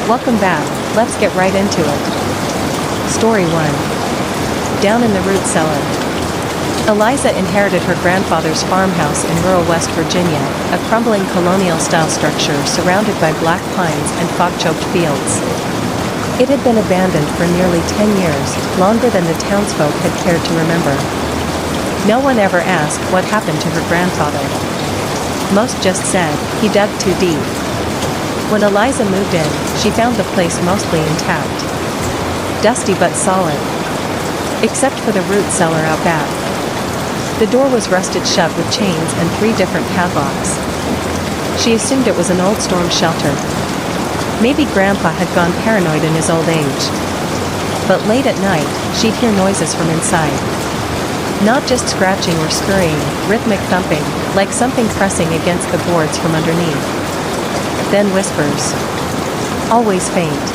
Welcome back, let's get right into it. Story 1. Down in the root cellar. Eliza inherited her grandfather's farmhouse in rural West Virginia, a crumbling colonial-style structure surrounded by black pines and fog-choked fields. It had been abandoned for nearly 10 years, longer than the townsfolk had cared to remember. No one ever asked what happened to her grandfather. Most just said, he dug too deep. When Eliza moved in, she found the place mostly intact. Dusty but solid. Except for the root cellar out back. The door was rusted shut with chains and 3 different padlocks. She assumed it was an old storm shelter. Maybe Grandpa had gone paranoid in his old age. But late at night, she'd hear noises from inside. Not just scratching or scurrying, rhythmic thumping, like something pressing against the boards from underneath. Then whispers. Always faint.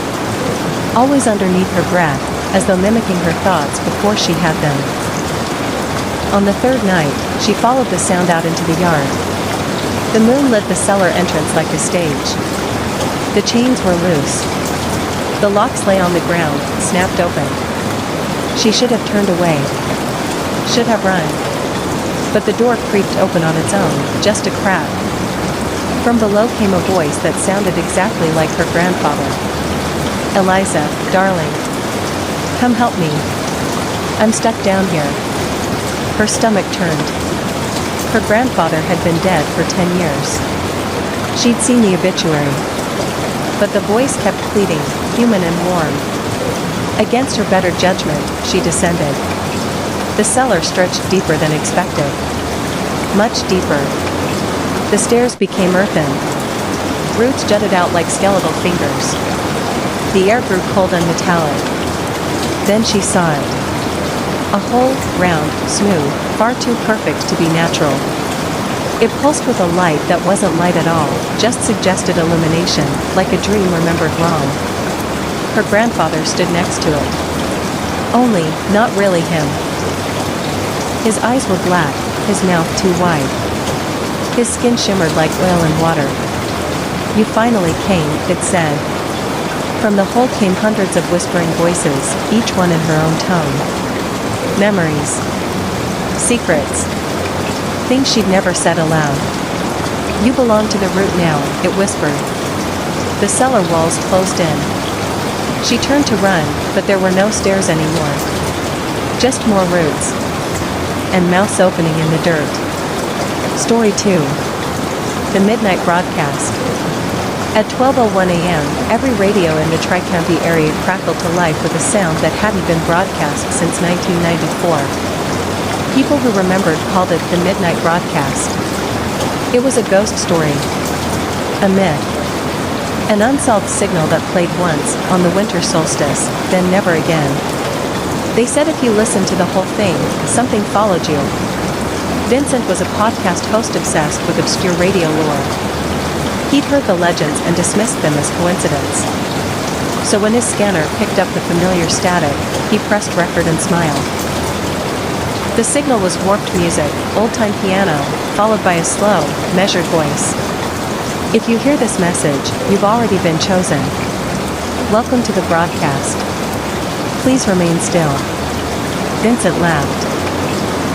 Always underneath her breath, as though mimicking her thoughts before she had them. On the 3rd night, she followed the sound out into the yard. The moon lit the cellar entrance like a stage. The chains were loose. The locks lay on the ground, snapped open. She should have turned away. Should have run. But the door creaked open on its own, just a crack. From below came a voice that sounded exactly like her grandfather. Eliza, darling. Come help me. I'm stuck down here. Her stomach turned. Her grandfather had been dead for 10 years. She'd seen the obituary. But the voice kept pleading, human and warm. Against her better judgment, she descended. The cellar stretched deeper than expected. Much deeper. The stairs became earthen. Roots jutted out like skeletal fingers. The air grew cold and metallic. Then she saw it. A hole, round, smooth, far too perfect to be natural. It pulsed with a light that wasn't light at all, just suggested illumination, like a dream remembered wrong. Her grandfather stood next to it. Only, not really him. His eyes were black, his mouth too wide. His skin shimmered like oil and water. You finally came, it said. From the hole came hundreds of whispering voices, each one in her own tone. Memories. Secrets. Things she'd never said aloud. You belong to the root now, it whispered. The cellar walls closed in. She turned to run, but there were no stairs anymore. Just more roots. And mouths opening in the dirt. Story 2. The Midnight Broadcast. At 12:01 a.m., every radio in the Tri-County area crackled to life with a sound that hadn't been broadcast since 1994. People who remembered called it the Midnight Broadcast. It was a ghost story. A myth. An unsolved signal that played once, on the winter solstice, then never again. They said if you listened to the whole thing, something followed you. Vincent was a podcast host obsessed with obscure radio lore. He'd heard the legends and dismissed them as coincidence. So when his scanner picked up the familiar static, he pressed record and smiled. The signal was warped music, old-time piano, followed by a slow, measured voice. If you hear this message, you've already been chosen. Welcome to the broadcast. Please remain still. Vincent laughed.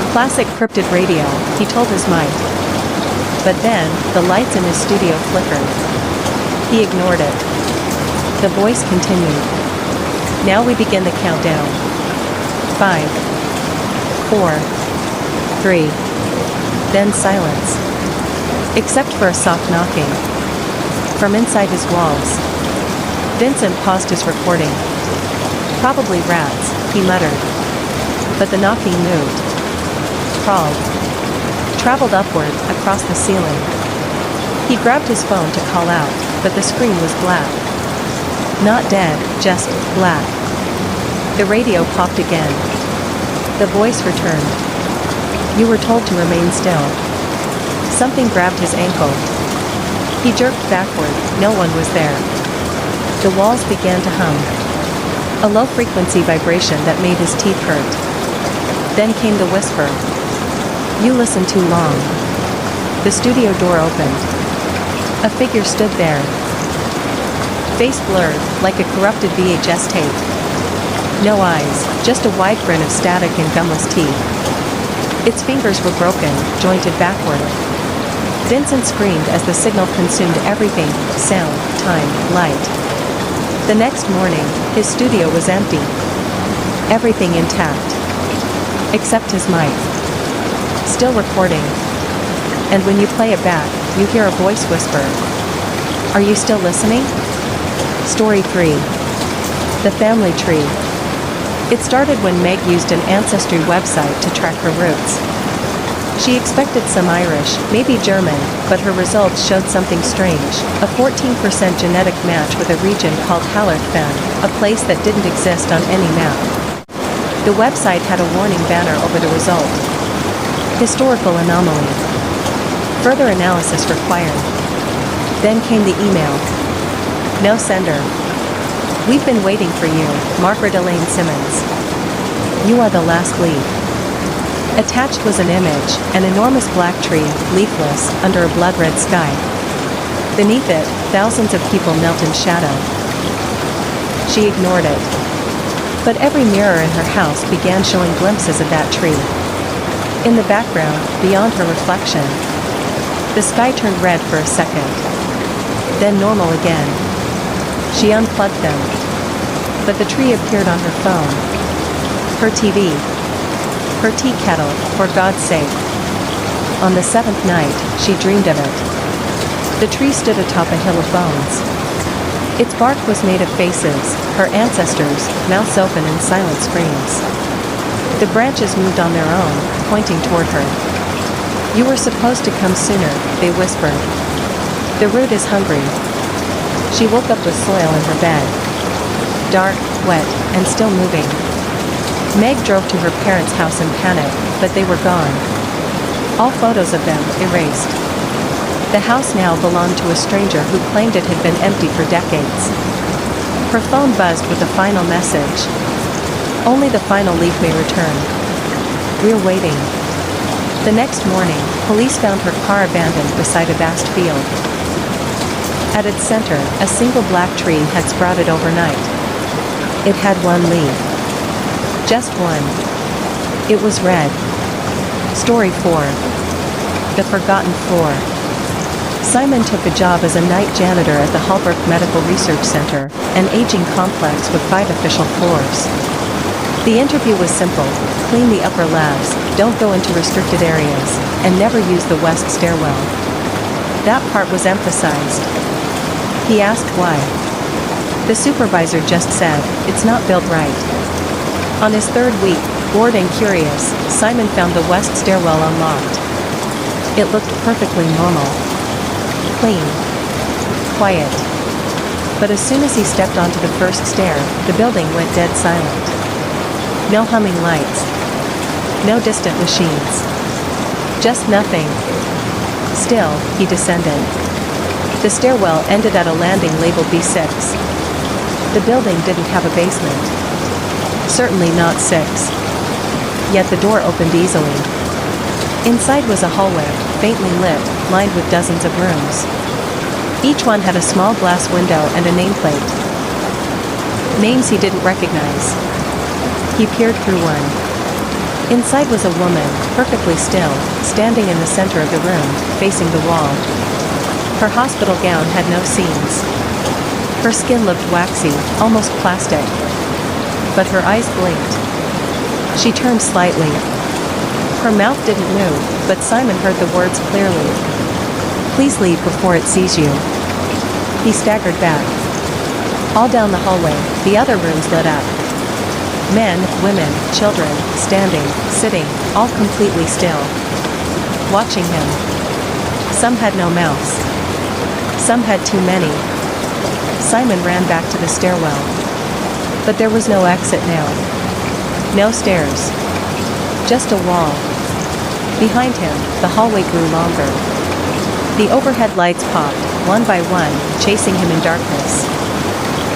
Classic cryptid radio, he told his mic. But then, the lights in his studio flickered. He ignored it. The voice continued. Now we begin the countdown. 5, 4, 3. Then silence. Except for a soft knocking. From inside his walls. Vincent paused his recording. Probably rats, he muttered. But the knocking moved. Crawled. Traveled upward, across the ceiling. He grabbed his phone to call out, but the screen was black. Not dead, just black. The radio popped again. The voice returned. You were told to remain still. Something grabbed his ankle. He jerked backward, no one was there. The walls began to hum. A low-frequency vibration that made his teeth hurt. Then came the whisper. You listened too long. The studio door opened. A figure stood there. Face blurred, like a corrupted VHS tape. No eyes, just a wide grin of static and gumless teeth. Its fingers were broken, jointed backward. Vincent screamed as the signal consumed everything: sound, time, light. The next morning, his studio was empty. Everything intact. Except his mic. Still recording. And when you play it back, you hear a voice whisper. Are you still listening? Story 3. The Family Tree. It started when Meg used an ancestry website to track her roots. She expected some Irish, maybe German, but her results showed something strange: a 14% genetic match with a region called Hallertfen, a place that didn't exist on any map. The website had a warning banner over the result. Historical anomaly. Further analysis required. Then came the email. No sender. We've been waiting for you, Margaret Elaine Simmons. You are the last lead. Attached was an image: an enormous black tree, leafless, under a blood-red sky. Beneath it, thousands of people knelt in shadow. She ignored it. But every mirror in her house began showing glimpses of that tree. In the background, beyond her reflection, the sky turned red for a second. Then normal again. She unplugged them. But the tree appeared on her phone. Her TV. Her tea kettle, for God's sake. On the 7th night, she dreamed of it. The tree stood atop a hill of bones. Its bark was made of faces, her ancestors, mouths open in silent screams. The branches moved on their own, pointing toward her. You were supposed to come sooner, they whispered. The root is hungry. She woke up with soil in her bed. Dark, wet, and still moving. Meg drove to her parents' house in panic, but they were gone. All photos of them erased. The house now belonged to a stranger who claimed it had been empty for decades. Her phone buzzed with a final message. Only the final leaf may return. We're waiting. The next morning, police found her car abandoned beside a vast field. At its center, a single black tree had sprouted overnight. It had one leaf. Just one. It was red. Story 4. The Forgotten Floor. Simon took a job as a night janitor at the Hallbrook Medical Research Center, an aging complex with 5 official floors. The interview was simple: clean the upper labs, don't go into restricted areas, and never use the west stairwell. That part was emphasized. He asked why. The supervisor just said, it's not built right. On his 3rd week, bored and curious, Simon found the west stairwell unlocked. It looked perfectly normal. Clean. Quiet. But as soon as he stepped onto the first stair, the building went dead silent. No humming lights. No distant machines. Just nothing. Still, he descended. The stairwell ended at a landing labeled B6. The building didn't have a basement. Certainly not 6. Yet the door opened easily. Inside was a hallway, faintly lit, lined with dozens of rooms. Each one had a small glass window and a nameplate. Names he didn't recognize. He peered through one. Inside was a woman, perfectly still, standing in the center of the room, facing the wall. Her hospital gown had no seams. Her skin looked waxy, almost plastic. But her eyes blinked. She turned slightly. Her mouth didn't move, but Simon heard the words clearly. Please leave before it sees you. He staggered back. All down the hallway, the other rooms lit up. Men, women, children, standing, sitting, all completely still. Watching him. Some had no mouths. Some had too many. Simon ran back to the stairwell. But there was no exit now. No stairs. Just a wall. Behind him, the hallway grew longer. The overhead lights popped, one by one, chasing him in darkness.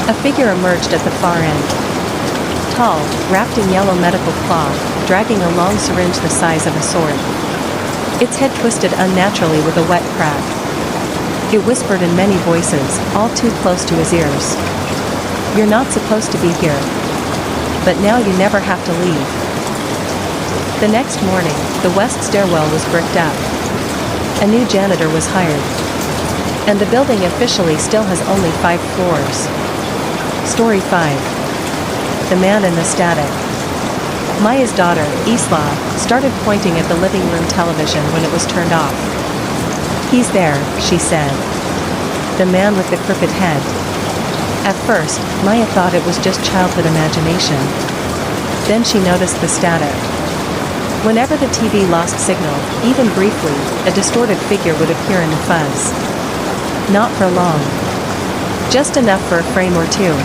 A figure emerged at the far end. Tall, wrapped in yellow medical cloth, dragging a long syringe the size of a sword. Its head twisted unnaturally with a wet crack. It whispered in many voices, all too close to his ears. "You're not supposed to be here. But now you never have to leave." The next morning, the west stairwell was bricked up. A new janitor was hired. And the building officially still has only 5 floors. Story 5. The Man in the Static. Maya's daughter, Isla, started pointing at the living room television when it was turned off. "He's there," she said. "The man with the crooked head." At first, Maya thought it was just childhood imagination. Then she noticed the static. Whenever the TV lost signal, even briefly, a distorted figure would appear in the fuzz. Not for long. Just enough for a frame or two.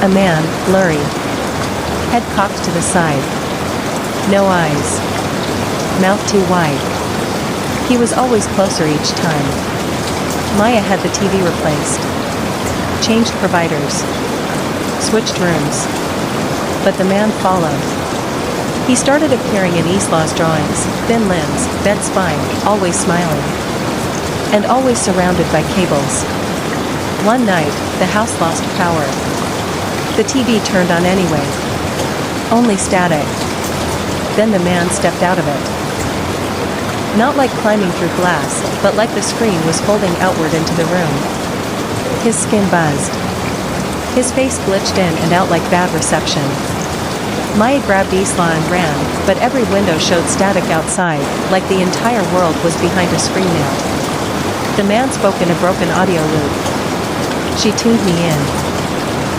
A man, blurry. Head cocked to the side. No eyes. Mouth too wide. He was always closer each time. Maya had the TV replaced. Changed providers. Switched rooms. But the man followed. He started appearing in Isla's drawings, thin limbs, bent spine, always smiling. And always surrounded by cables. One night, the house lost power. The TV turned on anyway. Only static. Then the man stepped out of it. Not like climbing through glass, but like the screen was folding outward into the room. His skin buzzed. His face glitched in and out like bad reception. Maya grabbed Isla and ran, but every window showed static outside, like the entire world was behind a screen now. The man spoke in a broken audio loop. "She tuned me in.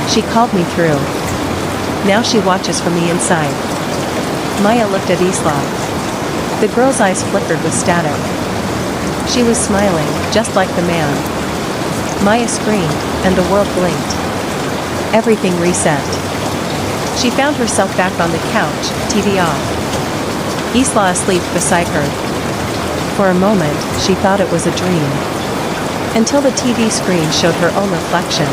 She called me through. Now she watches from the inside." Maya looked at Isla. The girl's eyes flickered with static. She was smiling, just like the man. Maya screamed, and the world blinked. Everything reset. She found herself back on the couch, TV off. Isla asleep beside her. For a moment, she thought it was a dream. Until the TV screen showed her own reflection.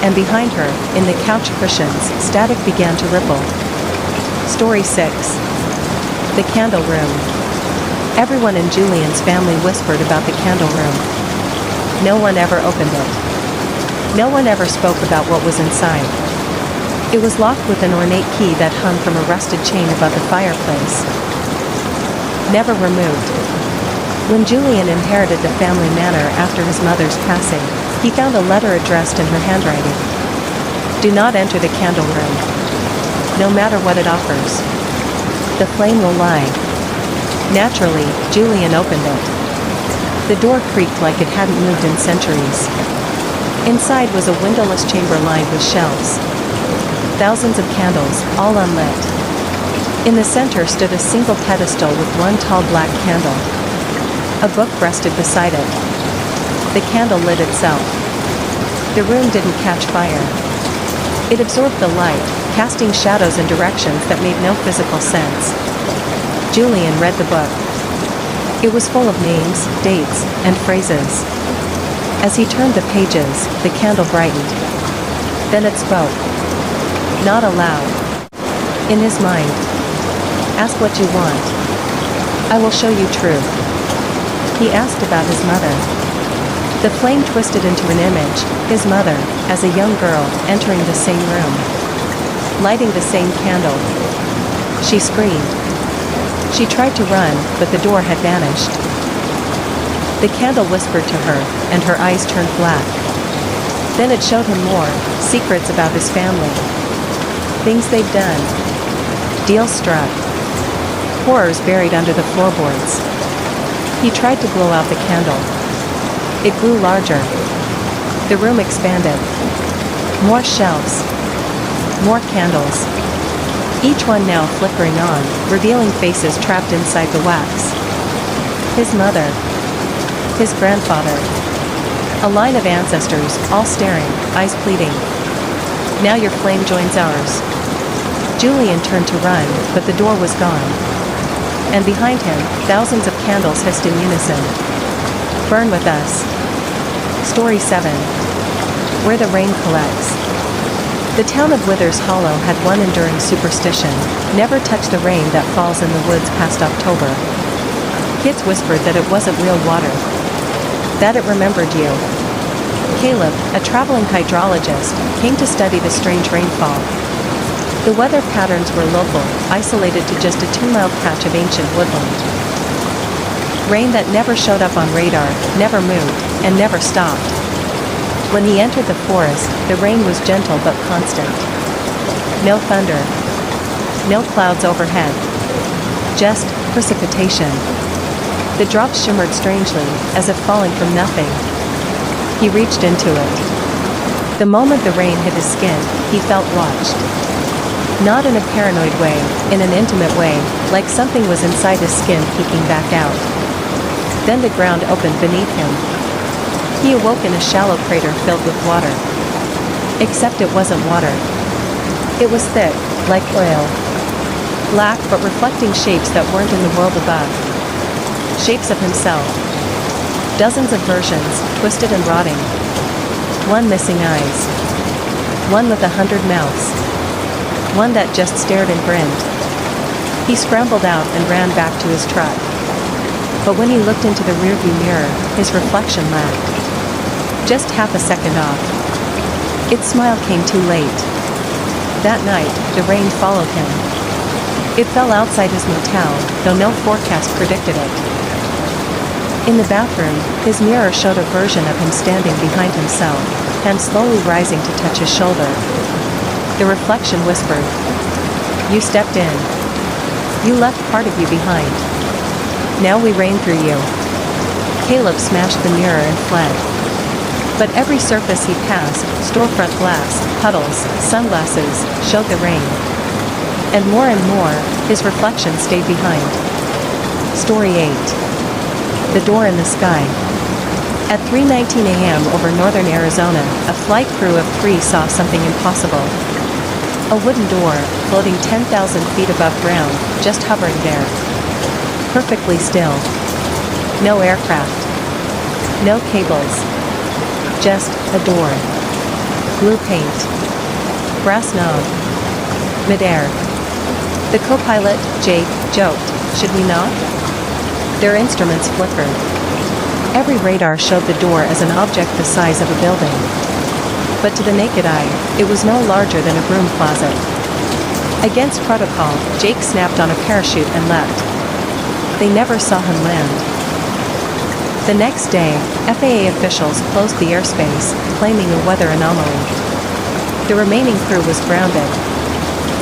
And behind her, in the couch cushions, static began to ripple. Story 6. The Candle Room. Everyone in Julian's family whispered about the candle room. No one ever opened it. No one ever spoke about what was inside. It was locked with an ornate key that hung from a rusted chain above the fireplace. Never removed. When Julian inherited the family manor after his mother's passing, he found a letter addressed in her handwriting. "Do not enter the candle room. No matter what it offers. The flame will lie." Naturally, Julian opened it. The door creaked like it hadn't moved in centuries. Inside was a windowless chamber lined with shelves. Thousands of candles, all unlit. In the center stood a single pedestal with one tall black candle. A book rested beside it. The candle lit itself. The room didn't catch fire. It absorbed the light, casting shadows in directions that made no physical sense. Julian read the book. It was full of names, dates, and phrases. As he turned the pages, the candle brightened. Then it spoke. Not aloud. In his mind. "Ask what you want. I will show you truth." He asked about his mother. The flame twisted into an image, his mother, as a young girl, entering the same room. Lighting the same candle. She screamed. She tried to run, but the door had vanished. The candle whispered to her, and her eyes turned black. Then it showed him more, secrets about his family. Things they've done. Deals struck. Horrors buried under the floorboards. He tried to blow out the candle. It grew larger. The room expanded. More shelves. More candles. Each one now flickering on, revealing faces trapped inside the wax. His mother. His grandfather. A line of ancestors, all staring, eyes pleading. "Now your flame joins ours." Julian turned to run, but the door was gone. And behind him, thousands of candles hissed in unison. Burn with us. Story 7. Where the Rain Collects. The town of Withers Hollow had one enduring superstition: never touch the rain that falls in the woods past October. Kids whispered that it wasn't real water. That it remembered you. Caleb, a traveling hydrologist, came to study the strange rainfall. The weather patterns were local, isolated to just a 2-mile patch of ancient woodland. Rain that never showed up on radar, never moved, and never stopped. When he entered the forest, the rain was gentle but constant. No thunder. No clouds overhead. Just precipitation. The drops shimmered strangely, as if falling from nothing. He reached into it. The moment the rain hit his skin, he felt watched. Not in a paranoid way, in an intimate way, like something was inside his skin peeking back out. Then the ground opened beneath him. He awoke in a shallow crater filled with water. Except it wasn't water. It was thick, like oil. Black but reflecting shapes that weren't in the world above. Shapes of himself. Dozens of versions, twisted and rotting. One missing eyes. One with 100 mouths. One that just stared and grinned. He scrambled out and ran back to his truck. But when he looked into the rearview mirror, his reflection lagged. Just half a second off. Its smile came too late. That night, the rain followed him. It fell outside his motel, though no forecast predicted it. In the bathroom, his mirror showed a version of him standing behind himself, hand slowly rising to touch his shoulder. The reflection whispered, "You stepped in. You left part of you behind. Now we rain through you." Caleb smashed the mirror and fled. But every surface he passed, storefront glass, puddles, sunglasses, showed the rain. And more, his reflection stayed behind. Story 8. The Door in the Sky. At 3:19 a.m. over northern Arizona, a flight crew of 3 saw something impossible. A wooden door, floating 10,000 feet above ground, just hovering there. Perfectly still. No aircraft. No cables. Just a door. Blue paint. Brass knob. Midair. The co-pilot, Jake, joked, "Should we knock?" Their instruments flickered. Every radar showed the door as an object the size of a building. But to the naked eye, it was no larger than a broom closet. Against protocol, Jake snapped on a parachute and leapt. They never saw him land. The next day, FAA officials closed the airspace, claiming a weather anomaly. The remaining crew was grounded.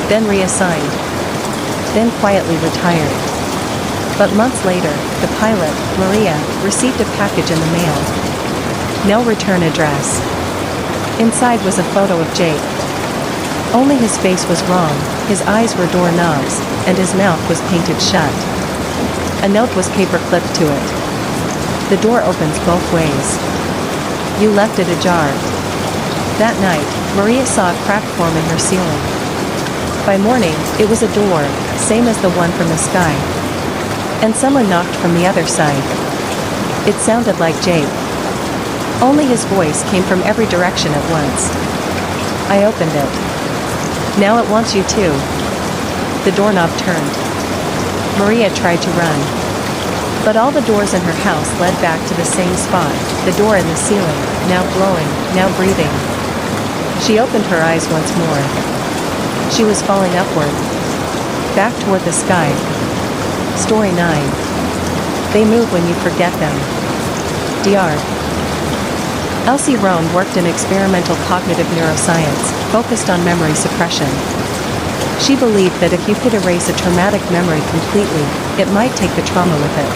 Then reassigned. Then quietly retired. But months later, the pilot, Maria, received a package in the mail. No return address. Inside was a photo of Jake. Only his face was wrong, his eyes were doorknobs, and his mouth was painted shut. A note was paper-clipped to it. The door opens both ways. You left it ajar. That night, Maria saw a crack form in her ceiling. By morning, it was a door, same as the one from the sky. And someone knocked from the other side. It sounded like Jake. Only his voice came from every direction at once. I opened it. Now it wants you too. The doorknob turned. Maria tried to run. But all the doors in her house led back to the same spot, the door in the ceiling, now glowing, now breathing. She opened her eyes once more. She was falling upward. Back toward the sky. Story 9. They move when you forget them. Dr. Elsie Rohn worked in experimental cognitive neuroscience, focused on memory suppression. She believed that if you could erase a traumatic memory completely, it might take the trauma with it.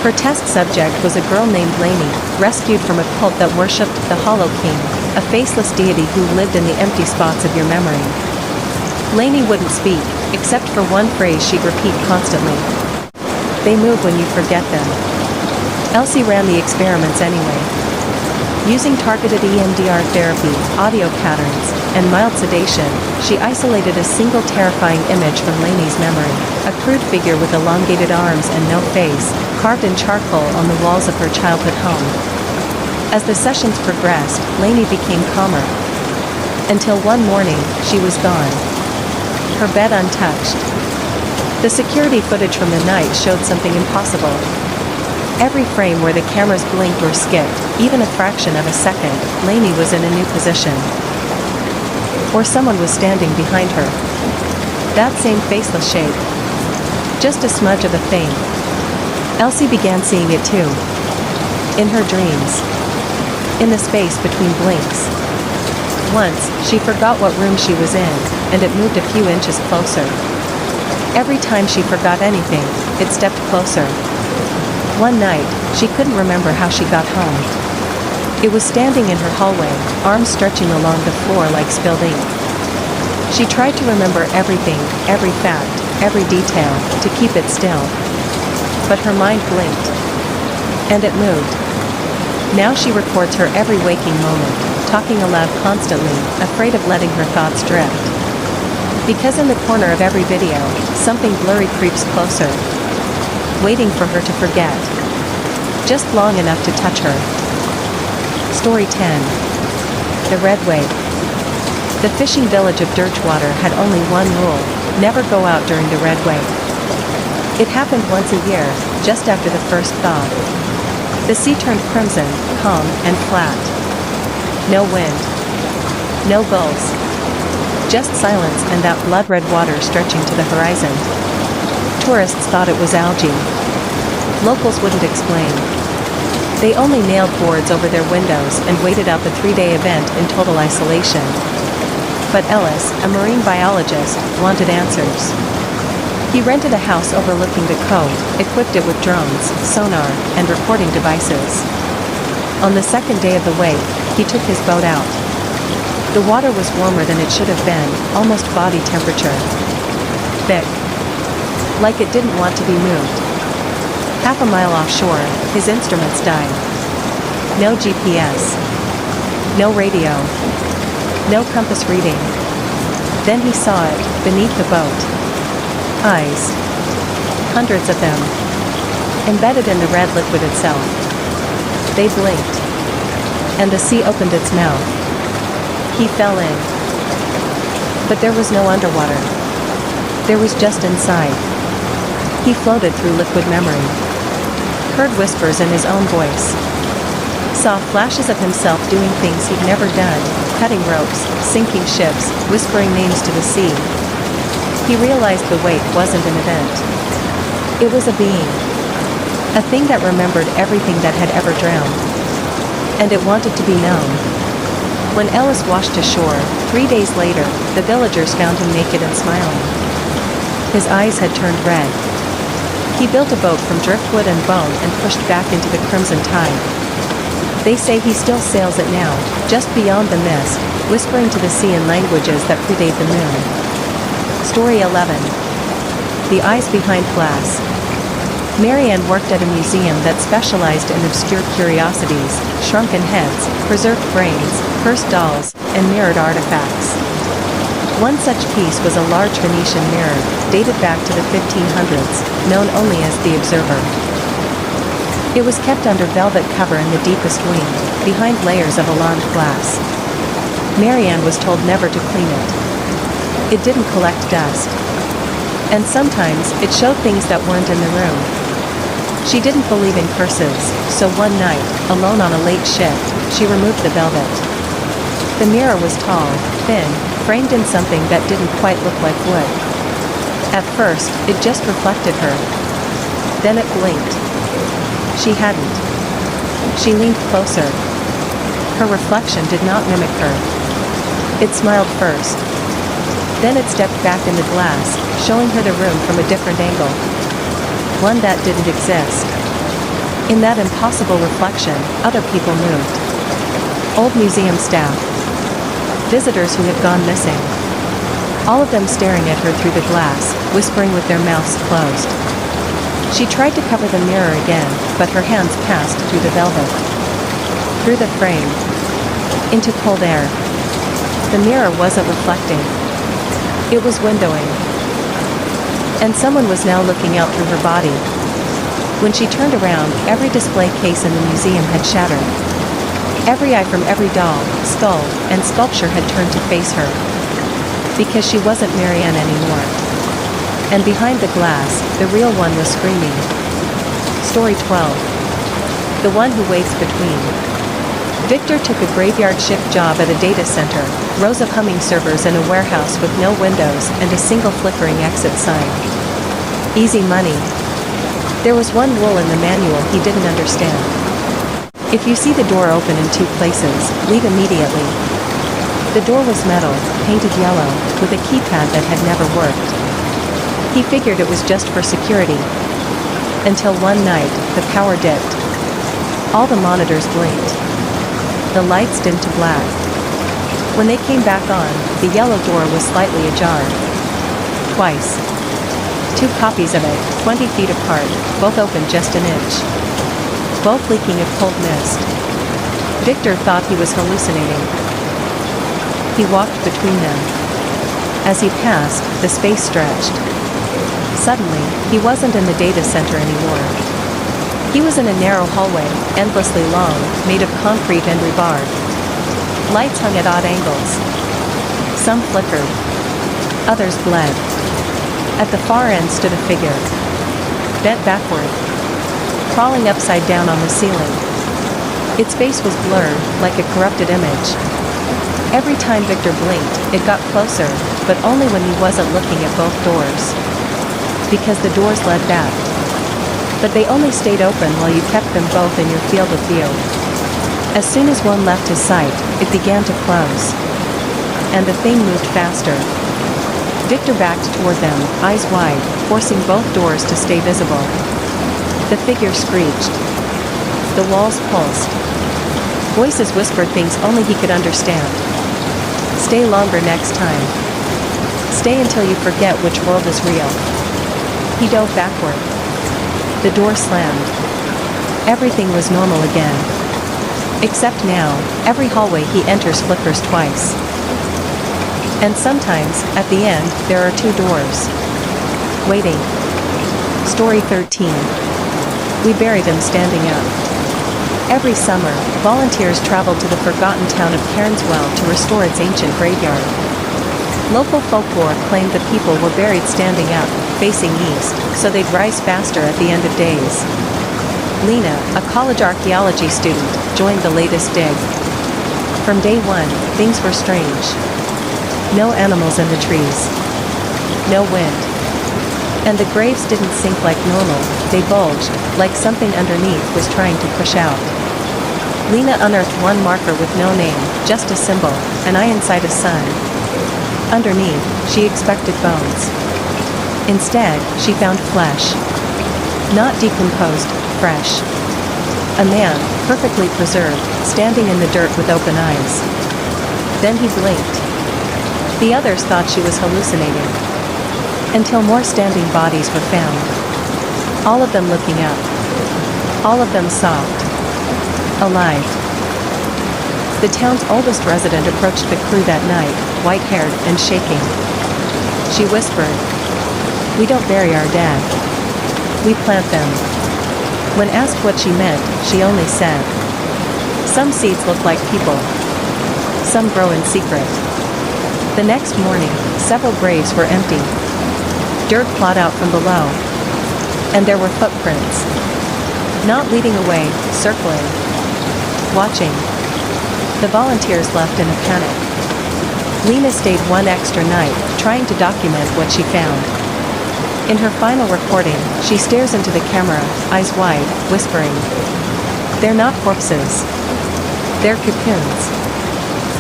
Her test subject was a girl named Lainey, rescued from a cult that worshipped the Hollow King, a faceless deity who lived in the empty spots of your memory. Lainey wouldn't speak, except for one phrase she'd repeat constantly. They move when you forget them. Elsie ran the experiments anyway. Using targeted EMDR therapy, audio patterns, and mild sedation, she isolated a single terrifying image from Lainey's memory, a crude figure with elongated arms and no face, carved in charcoal on the walls of her childhood home. As the sessions progressed, Lainey became calmer. Until one morning, she was gone. Her bed untouched. The security footage from the night showed something impossible. Every frame where the cameras blinked or skipped, even a fraction of a second, Lainey was in a new position. Or someone was standing behind her. That same faceless shape. Just a smudge of a thing. Elsie began seeing it too. In her dreams. In the space between blinks. Once, she forgot what room she was in, and it moved a few inches closer. Every time she forgot anything, it stepped closer. One night, she couldn't remember how she got home. It was standing in her hallway, arms stretching along the floor like spilled ink. She tried to remember everything, every fact, every detail, to keep it still. But her mind blinked. And it moved. Now she records her every waking moment, talking aloud constantly, afraid of letting her thoughts drift. Because in the corner of every video, something blurry creeps closer, waiting for her to forget. Just long enough to touch her. Story 10. The Red Wave. The fishing village of Dirtwater had only one rule: never go out during the red wave. It happened once a year, just after the first thaw. The sea turned crimson, calm, and flat. No wind. No gulls. Just silence and that blood-red water stretching to the horizon. Tourists thought it was algae. Locals wouldn't explain. They only nailed boards over their windows and waited out the 3-day event in total isolation. But Ellis, a marine biologist, wanted answers. He rented a house overlooking the cove, equipped it with drones, sonar, and recording devices. On the second day of the wave, he took his boat out. The water was warmer than it should have been, almost body temperature. Thick. Like it didn't want to be moved. Half a mile offshore, his instruments died. No GPS. No radio. No compass reading. Then he saw it, beneath the boat. Eyes. Hundreds of them. Embedded in the red liquid itself. They blinked. And the sea opened its mouth. He fell in. But there was no underwater. There was just inside. He floated through liquid memory. Heard whispers in his own voice. Saw flashes of himself doing things he'd never done, cutting ropes, sinking ships, whispering names to the sea. He realized the wake wasn't an event. It was a being. A thing that remembered everything that had ever drowned. And it wanted to be known. When Ellis washed ashore, 3 days later, the villagers found him naked and smiling. His eyes had turned red. He built a boat from driftwood and bone and pushed back into the crimson tide. They say he still sails it now, just beyond the mist, whispering to the sea in languages that predate the moon. Story 11. The Eyes Behind Glass. Marianne worked at a museum that specialized in obscure curiosities, shrunken heads, preserved brains, cursed dolls, and mirrored artifacts. One such piece was a large Venetian mirror, dated back to the 1500s, known only as the Observer. It was kept under velvet cover in the deepest wing, behind layers of alond glass. Marianne was told never to clean it. It didn't collect dust. And sometimes, it showed things that weren't in the room. She didn't believe in curses, so one night, alone on a late shift, she removed the velvet. The mirror was tall, thin, framed in something that didn't quite look like wood. At first, it just reflected her. Then it blinked. She hadn't. She leaned closer. Her reflection did not mimic her. It smiled first. Then it stepped back in the glass, showing her the room from a different angle. One that didn't exist. In that impossible reflection, other people moved. Old museum staff. Visitors who had gone missing. All of them staring at her through the glass, whispering with their mouths closed. She tried to cover the mirror again, but her hands passed through the velvet. Through the frame. Into cold air. The mirror wasn't reflecting. It was windowing. And someone was now looking out through her body. When she turned around, every display case in the museum had shattered. Every eye from every doll, skull, and sculpture had turned to face her. Because she wasn't Marianne anymore. And behind the glass, the real one was screaming. Story 12. the one who waits between. Victor took a graveyard shift job at a data center, rows of humming servers in a warehouse with no windows and a single flickering exit sign. Easy money. There was one rule in the manual he didn't understand. If you see the door open in two places, leave immediately. The door was metal, painted yellow, with a keypad that had never worked. He figured it was just for security. Until one night, the power dipped. All the monitors blinked. The lights dimmed to black. When they came back on, the yellow door was slightly ajar. Twice. 2 copies of it, 20 feet apart, both open just an inch. Both leaking a cold mist. Victor thought he was hallucinating. He walked between them. As he passed, the space stretched. Suddenly, he wasn't in the data center anymore. He was in a narrow hallway, endlessly long, made of concrete and rebar. Lights hung at odd angles. Some flickered. Others bled. At the far end stood a figure. Bent backward. Crawling upside down on the ceiling. Its face was blurred, like a corrupted image. Every time Victor blinked, it got closer, but only when he wasn't looking at both doors. Because the doors led back. But they only stayed open while you kept them both in your field of view. As soon as one left his sight, it began to close. And the thing moved faster. Victor backed toward them, eyes wide, forcing both doors to stay visible. The figure screeched. The walls pulsed. Voices whispered things only he could understand. Stay longer next time. Stay until you forget which world is real. He dove backward. The door slammed. Everything was normal again. Except now, every hallway he enters flickers twice. And sometimes, at the end, there are 2 doors. Waiting. Story 13. We buried him standing up. Every summer, volunteers traveled to the forgotten town of Cairnswell to restore its ancient graveyard. Local folklore claimed the people were buried standing up, facing east, so they'd rise faster at the end of days. Lena, a college archaeology student, joined the latest dig. From day one, things were strange. No animals in the trees. No wind. And the graves didn't sink like normal, they bulged, like something underneath was trying to push out. Lena unearthed one marker with no name, just a symbol, an eye inside a sun. Underneath, she expected bones. Instead, she found flesh. Not decomposed, fresh. A man, perfectly preserved, standing in the dirt with open eyes. Then he blinked. The others thought she was hallucinating. Until more standing bodies were found. All of them looking up. All of them soft. Alive. The town's oldest resident approached the crew that night, white-haired and shaking. She whispered, "We don't bury our dead. We plant them." When asked what she meant, she only said, "Some seeds look like people. Some grow in secret." The next morning, several graves were empty. Dirt plowed out from below. And there were footprints. Not leading away, circling. Watching. The volunteers left in a panic. Lena stayed one extra night, trying to document what she found. In her final recording, she stares into the camera, eyes wide, whispering, "They're not corpses. They're cocoons."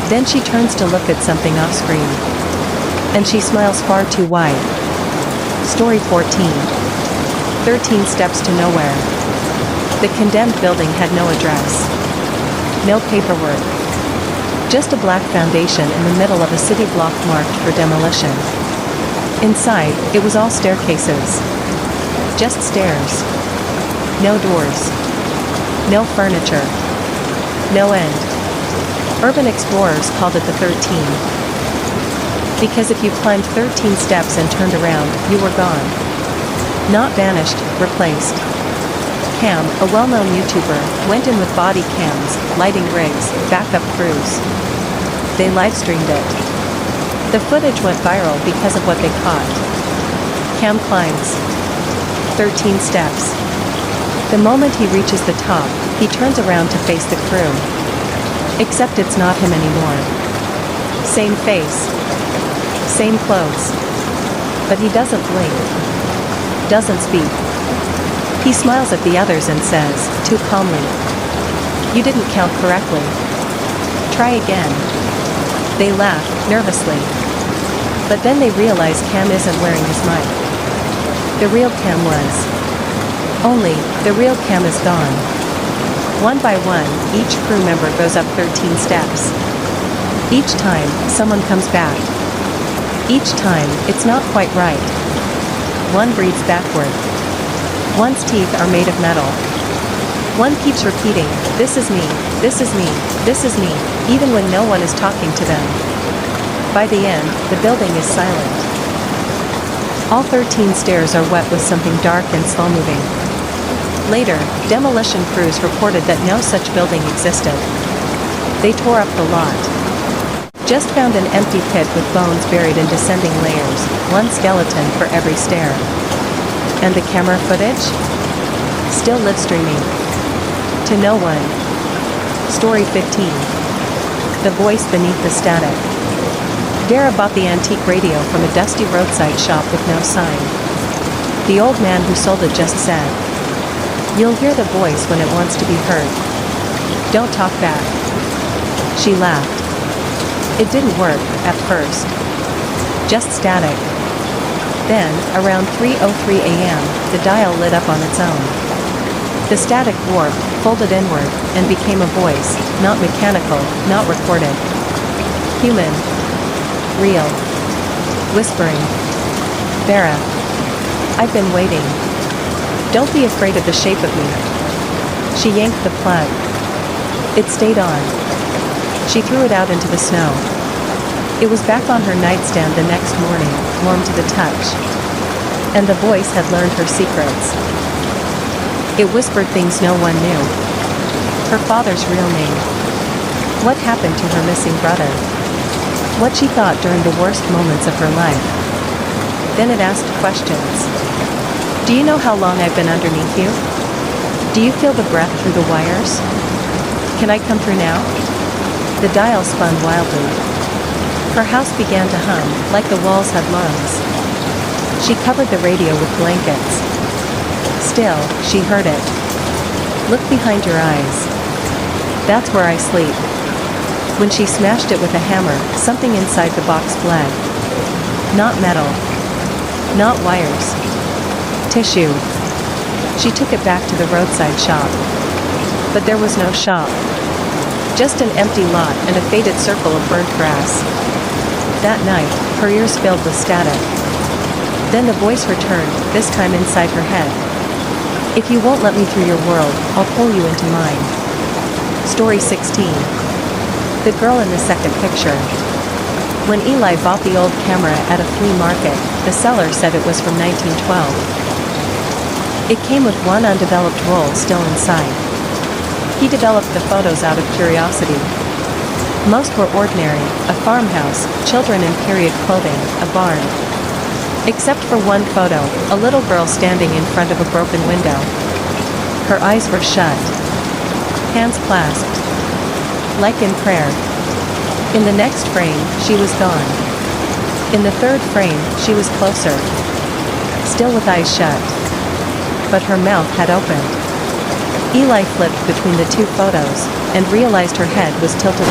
Then she turns to look at something off-screen. And she smiles far too wide. Story 14. 13 Steps to Nowhere. The condemned building had no address. No paperwork. Just a black foundation in the middle of a city block marked for demolition. Inside, it was all staircases. Just stairs. No doors. No furniture. No end. Urban explorers called it the 13. Because if you climbed 13 steps and turned around, you were gone. Not vanished, replaced. Cam, a well-known YouTuber, went in with body cams, lighting rigs, backup crews. They live-streamed it. The footage went viral because of what they caught. Cam climbs. 13 steps. The moment he reaches the top, he turns around to face the crew. Except it's not him anymore. Same face. Same clothes. But he doesn't blink. Doesn't speak. He smiles at the others and says, too calmly, "You didn't count correctly. Try again." They laugh, nervously. But then they realize Cam isn't wearing his mic. The real Cam was. Only, the real Cam is gone. One by one, each crew member goes up 13 steps. Each time, someone comes back. Each time, it's not quite right. One breathes backward. One's teeth are made of metal. One keeps repeating, "This is me, this is me, this is me," even when no one is talking to them. By the end, the building is silent. All 13 stairs are wet with something dark and slow-moving. Later, demolition crews reported that no such building existed. They tore up the lot. Just found an empty pit with bones buried in descending layers, one skeleton for every stair. And the camera footage? Still live streaming. To no one. Story 15. The voice beneath the static. Vera bought the antique radio from a dusty roadside shop with no sign. The old man who sold it just said, "You'll hear the voice when it wants to be heard. Don't talk back." She laughed. It didn't work, at first. Just static. Then, around 3:03 a.m., the dial lit up on its own. The static warped, folded inward, and became a voice, not mechanical, not recorded. Human. Real. Whispering. "Vera. I've been waiting. Don't be afraid of the shape of me." She yanked the plug. It stayed on. She threw it out into the snow. It was back on her nightstand the next morning, warm to the touch. And the voice had learned her secrets. It whispered things no one knew. Her father's real name. What happened to her missing brother? What she thought during the worst moments of her life. Then it asked questions. "Do you know how long I've been underneath you? Do you feel the breath through the wires? Can I come through now?" The dial spun wildly. Her house began to hum, like the walls had lungs. She covered the radio with blankets. Still, she heard it. "Look behind your eyes. That's where I sleep." When she smashed it with a hammer, something inside the box bled. Not metal. Not wires. Tissue. She took it back to the roadside shop. But there was no shop. Just an empty lot and a faded circle of burnt grass. That night, her ears filled with static. Then the voice returned, this time inside her head. "If you won't let me through your world, I'll pull you into mine." Story 16. The girl in the second picture. When Eli bought the old camera at a flea market, the seller said it was from 1912. It came with one undeveloped roll still inside. He developed the photos out of curiosity. Most were ordinary, a farmhouse, children in period clothing, a barn. Except for one photo, a little girl standing in front of a broken window. Her eyes were shut. Hands clasped. Like in prayer. In the next frame, she was gone. In the third frame, she was closer. Still with eyes shut. But her mouth had opened. Eli flipped between the two photos, and realized her head was tilted.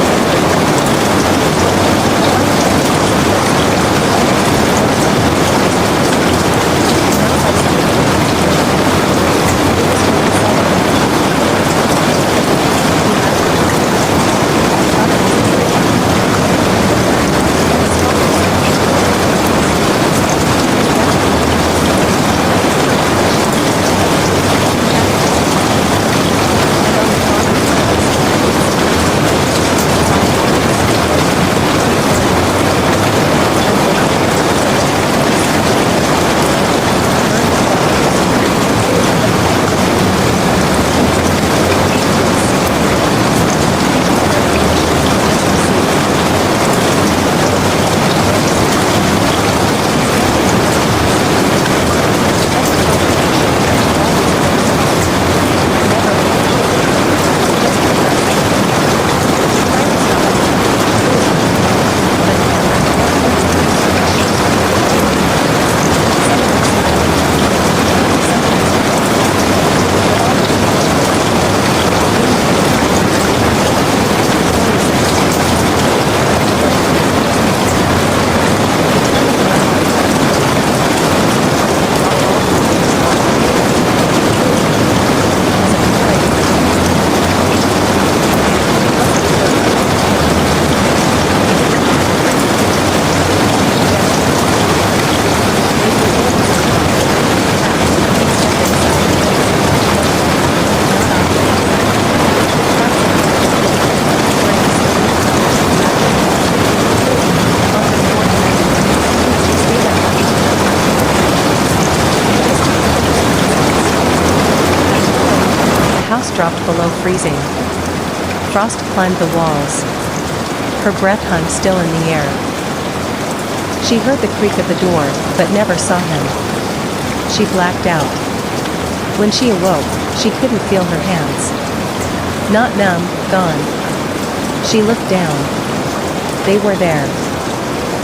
dropped below freezing. Frost climbed the walls. Her breath hung still in the air. She heard the creak of the door, but never saw him. She blacked out. When she awoke, she couldn't feel her hands. Not numb, gone. She looked down. They were there.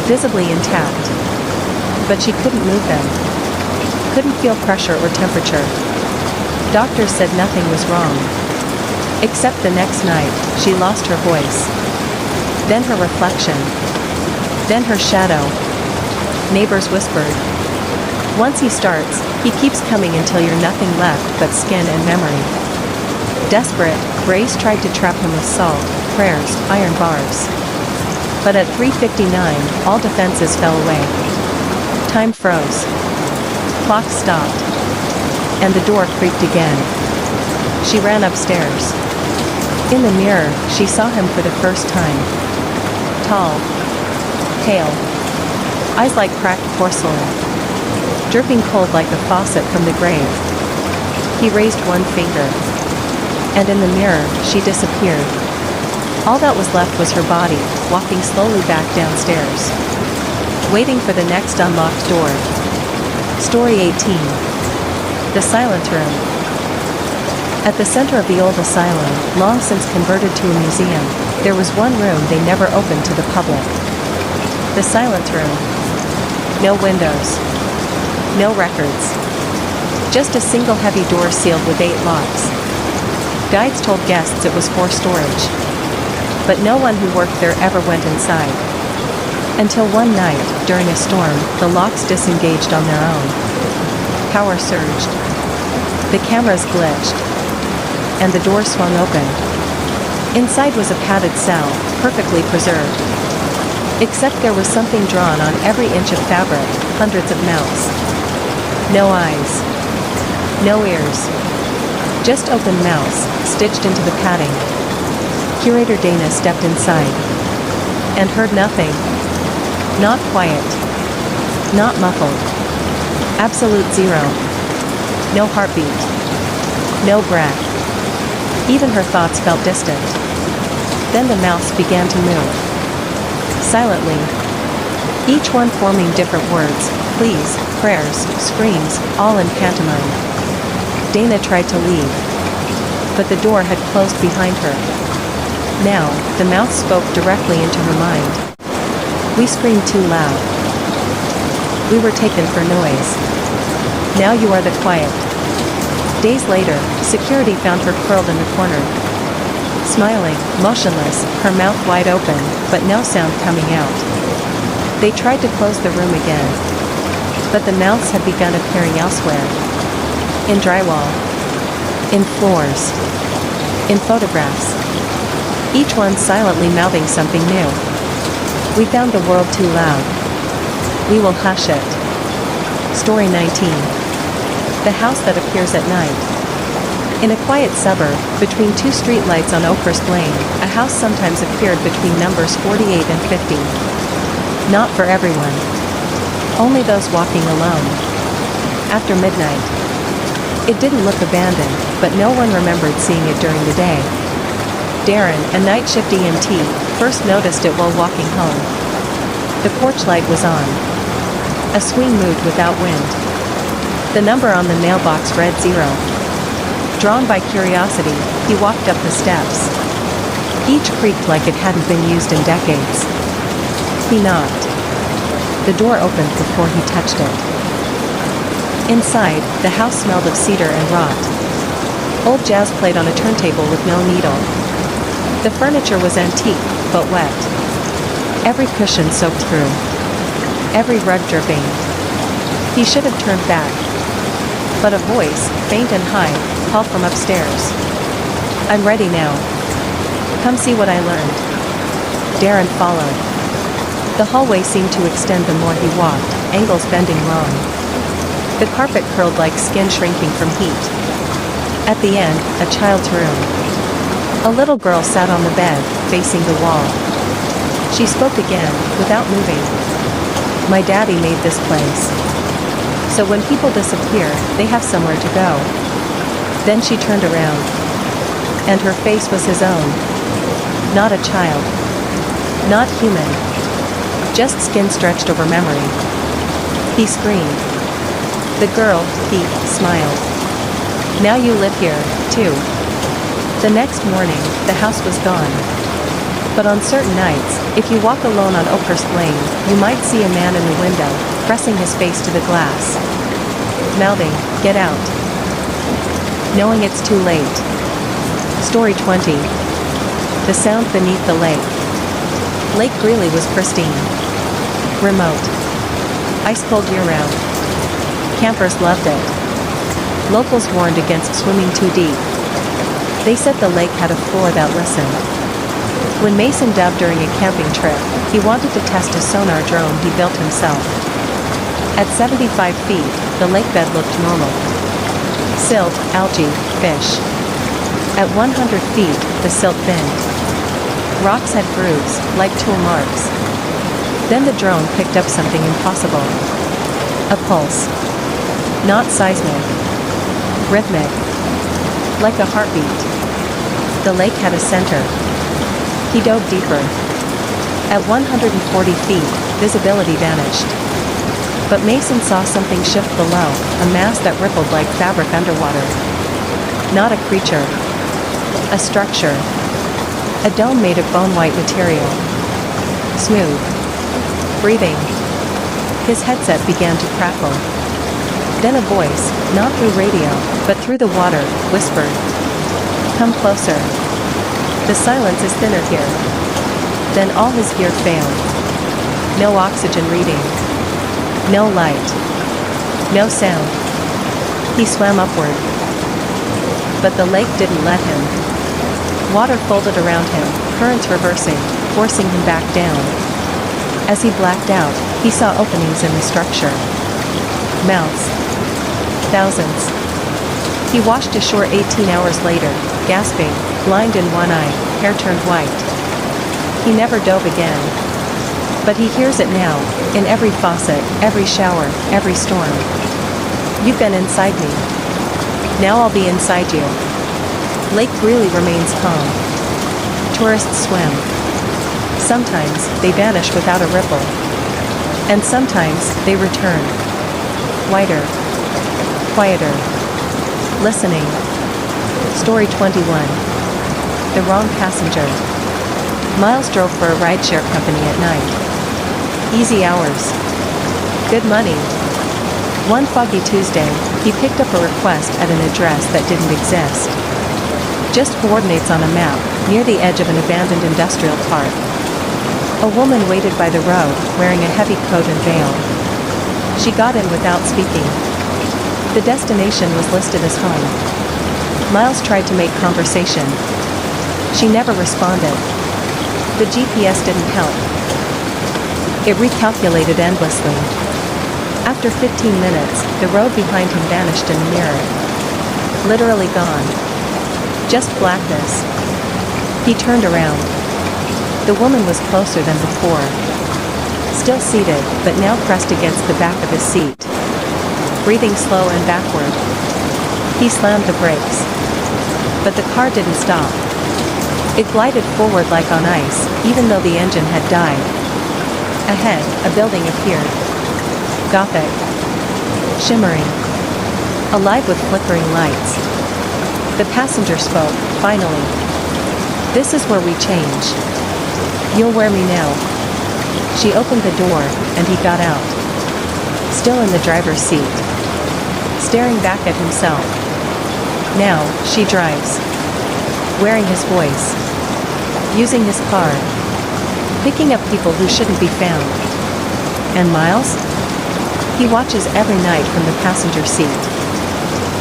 Visibly intact. But she couldn't move them. Couldn't feel pressure or temperature. Doctors said nothing was wrong. Except the next night, she lost her voice. Then her reflection. Then her shadow. Neighbors whispered. Once he starts, he keeps coming until you're nothing left but skin and memory. Desperate, Grace tried to trap him with salt, prayers, iron bars. But at 3:59, all defenses fell away. Time froze. Clock stopped. And the door creaked again. She ran upstairs. In the mirror, she saw him for the first time. Tall. Pale. Eyes like cracked porcelain. Dripping cold like the faucet from the grave. He raised one finger. And in the mirror, she disappeared. All that was left was her body, walking slowly back downstairs. Waiting for the next unlocked door. Story 18. The Silent Room. At the center of the old asylum, long since converted to a museum, there was one room they never opened to the public. The Silent Room. No windows. No records. Just a single heavy door sealed with 8 locks. Guides told guests it was for storage. But no one who worked there ever went inside. Until one night, during a storm, the locks disengaged on their own. Power surged. The cameras glitched. And the door swung open. Inside was a padded cell, perfectly preserved. Except there was something drawn on every inch of fabric, hundreds of mouths. No eyes. No ears. Just open mouths, stitched into the padding. Curator Dana stepped inside. And heard nothing. Not quiet. Not muffled. Absolute zero. No heartbeat. No breath. Even her thoughts felt distant. Then the mouths began to move. Silently. Each one forming different words, pleas, prayers, screams, all in pantomime. Dana tried to leave. But the door had closed behind her. Now, the mouth spoke directly into her mind. We screamed too loud. We were taken for noise. Now you are the quiet. Days later, security found her curled in the corner. Smiling, motionless, her mouth wide open, but no sound coming out. They tried to close the room again. But the mouths had begun appearing elsewhere. In drywall. In floors. In photographs. Each one silently mouthing something new. We found the world too loud. We will hush it. Story 19. The house that appears at night. In a quiet suburb, between 2 streetlights on Oakhurst Lane, a house sometimes appeared between numbers 48 and 50. Not for everyone. Only those walking alone. After midnight. It didn't look abandoned, but no one remembered seeing it during the day. Darren, a night shift EMT, first noticed it while walking home. The porch light was on. A swing moved without wind. The number on the mailbox read 0. Drawn by curiosity, he walked up the steps. Each creaked like it hadn't been used in decades. He knocked. The door opened before he touched it. Inside, the house smelled of cedar and rot. Old jazz played on a turntable with no needle. The furniture was antique, but wet. Every cushion soaked through. Every rug dripping. He should have turned back. But a voice, faint and high, called from upstairs. I'm ready now. Come see what I learned. Darren followed. The hallway seemed to extend the more he walked, angles bending wrong. The carpet curled like skin shrinking from heat. At the end, a child's room. A little girl sat on the bed, facing the wall. She spoke again, without moving. My daddy made this place. So when people disappear, they have somewhere to go. Then she turned around. And her face was his own. Not a child. Not human. Just skin stretched over memory. He screamed. The girl, he, smiled. Now you live here, too. The next morning, the house was gone. But on certain nights, if you walk alone on Oakhurst Lane, you might see a man in the window, pressing his face to the glass. Mouthing, "Get out." Knowing it's too late. Story 20. The sound beneath the lake. Lake Greeley was pristine. Remote. Ice cold year-round. Campers loved it. Locals warned against swimming too deep. They said the lake had a floor that listened. When Mason dove during a camping trip, he wanted to test a sonar drone he built himself. At 75 feet, the lakebed looked normal. Silt, algae, fish. At 100 feet, the silt thinned. Rocks had grooves, like tool marks. Then the drone picked up something impossible. A pulse. Not seismic. Rhythmic. Like a heartbeat. The lake had a center. He dove deeper. At 140 feet, visibility vanished. But Mason saw something shift below, a mass that rippled like fabric underwater. Not a creature. A structure. A dome made of bone-white material. Smooth. Breathing. His headset began to crackle. Then a voice, not through radio, but through the water, whispered. "Come closer. The silence is thinner here." Then all his gear failed. No oxygen reading. No light. No sound. He swam upward. But the lake didn't let him. Water folded around him, currents reversing, forcing him back down. As he blacked out, he saw openings in the structure. Mouths. Thousands. He washed ashore 18 hours later, gasping, blind in one eye, hair turned white. He never dove again. But he hears it now, in every faucet, every shower, every storm. "You've been inside me. Now I'll be inside you." Lake Greeley remains calm. Tourists swim. Sometimes, they vanish without a ripple. And sometimes, they return. Whiter. Quieter. Listening. Story 21. The wrong passenger. Miles drove for a rideshare company at night. Easy hours. Good money. One foggy Tuesday, he picked up a request at an address that didn't exist. Just coordinates on a map, near the edge of an abandoned industrial park. A woman waited by the road, wearing a heavy coat and veil. She got in without speaking. The destination was listed as home. Miles tried to make conversation. She never responded. The GPS didn't help. It recalculated endlessly. After 15 minutes, the road behind him vanished in a mirror. Literally gone. Just blackness. He turned around. The woman was closer than before. Still seated, but now pressed against the back of his seat. Breathing slow and backward. He slammed the brakes. But the car didn't stop. It glided forward like on ice, even though the engine had died. Ahead, a building appeared. Gothic. Shimmering. Alive with flickering lights. The passenger spoke, finally. "This is where we change. You'll wear me now." She opened the door, and he got out. Still in the driver's seat. Staring back at himself. Now, she drives. Wearing his voice. Using his car. Picking up people who shouldn't be found. And Miles? He watches every night from the passenger seat.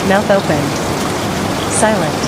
Mouth open. Silent.